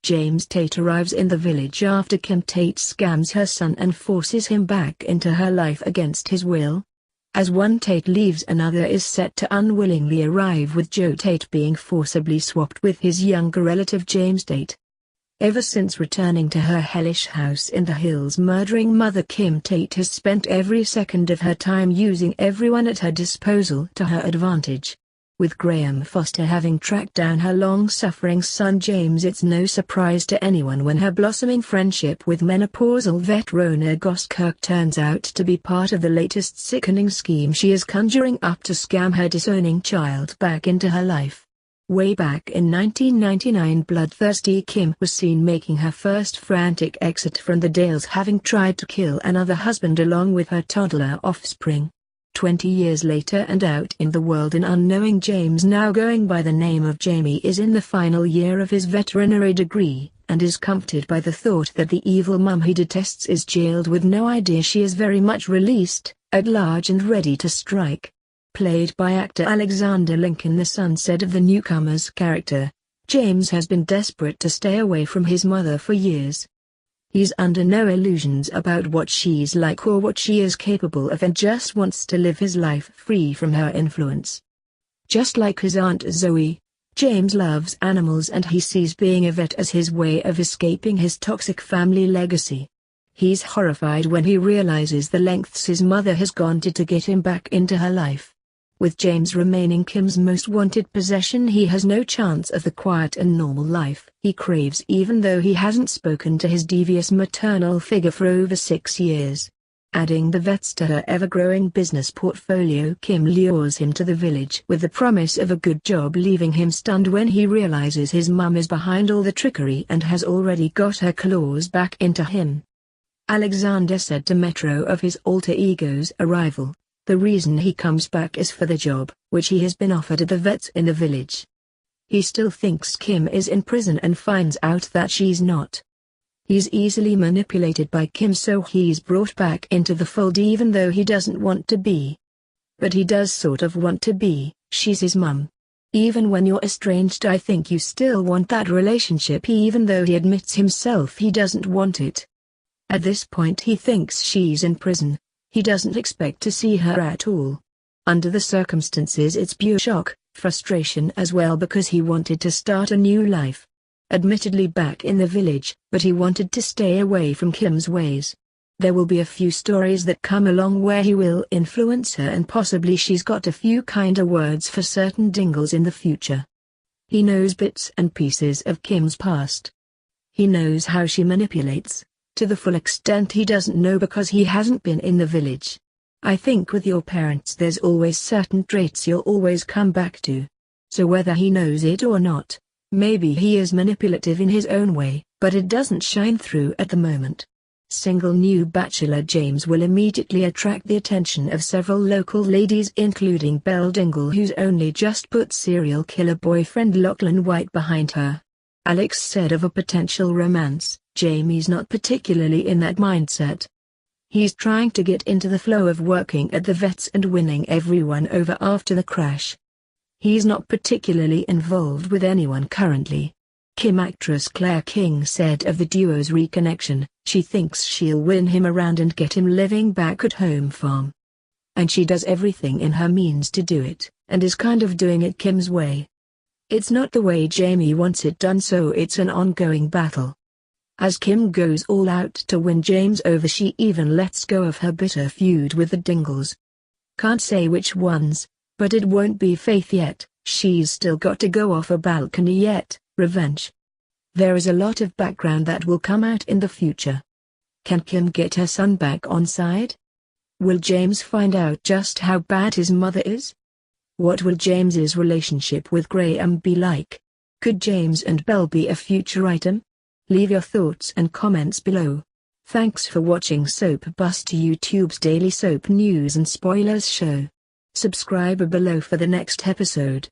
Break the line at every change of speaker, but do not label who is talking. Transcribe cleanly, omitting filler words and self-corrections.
James Tate arrives in the village after Kim Tate scams her son and forces him back into her life against his will. As one Tate leaves, another is set to unwillingly arrive, with Joe Tate being forcibly swapped with his younger relative James Tate. Ever since returning to her hellish house in the hills murdering mother, Kim Tate has spent every second of her time using everyone at her disposal to her advantage. With Graham Foster having tracked down her long-suffering son James, it's no surprise to anyone when her blossoming friendship with menopausal vet Rona Goskirk turns out to be part of the latest sickening scheme she is conjuring up to scam her disowning child back into her life. Way back in 1999, bloodthirsty Kim was seen making her first frantic exit from the Dales, having tried to kill another husband along with her toddler offspring. 20 years later and out in the world, an unknowing James, now going by the name of Jamie, is in the final year of his veterinary degree, and is comforted by the thought that the evil mum he detests is jailed with no idea she is very much released, at large and ready to strike. Played by actor Alexander Lincoln, the son said of the newcomer's character, James has been desperate to stay away from his mother for years. He's under no illusions about what she's like or what she is capable of, and just wants to live his life free from her influence. Just like his Aunt Zoe, James loves animals, and he sees being a vet as his way of escaping his toxic family legacy. He's horrified when he realizes the lengths his mother has gone to get him back into her life. With James remaining Kim's most wanted possession, he has no chance of the quiet and normal life he craves, even though he hasn't spoken to his devious maternal figure for over 6 years. Adding the vets to her ever-growing business portfolio, Kim lures him to the village with the promise of a good job, leaving him stunned when he realizes his mum is behind all the trickery and has already got her claws back into him. Alexander said to Metro of his alter ego's arrival, the reason he comes back is for the job, which he has been offered at the vets in the village. He still thinks Kim is in prison and finds out that she's not. He's easily manipulated by Kim, so he's brought back into the fold even though he doesn't want to be. But he does sort of want to be. She's his mum. Even when you're estranged, I think you still want that relationship, even though he admits himself he doesn't want it. At this point he thinks she's in prison. He doesn't expect to see her at all. Under the circumstances, it's pure shock, frustration as well, because he wanted to start a new life. Admittedly back in the village, but he wanted to stay away from Kim's ways. There will be a few stories that come along where he will influence her, and possibly she's got a few kinder words for certain dingles in the future. He knows bits and pieces of Kim's past. He knows how she manipulates. To the full extent he doesn't know because he hasn't been in the village. I think with your parents there's always certain traits you'll always come back to. So whether he knows it or not, maybe he is manipulative in his own way, but it doesn't shine through at the moment. Single new bachelor James will immediately attract the attention of several local ladies, including Belle Dingle, who's only just put serial killer boyfriend Lachlan White behind her. Alex said of a potential romance, Jamie's not particularly in that mindset. He's trying to get into the flow of working at the vets and winning everyone over after the crash. He's not particularly involved with anyone currently. Kim actress Claire King said of the duo's reconnection, she thinks she'll win him around and get him living back at home farm. And she does everything in her means to do it, and is kind of doing it Kim's way. It's not the way Jamie wants it done, so it's an ongoing battle. As Kim goes all out to win James over, she even lets go of her bitter feud with the Dingles. Can't say which ones, but it won't be Faith yet, she's still got to go off a balcony yet. Revenge. There is a lot of background that will come out in the future. Can Kim get her son back on side? Will James find out just how bad his mother is? What will James's relationship with Graham be like? Could James and Belle be a future item? Leave your thoughts and comments below. Thanks for watching SoapBuster, YouTube's daily soap news and spoilers show. Subscribe below for the next episode.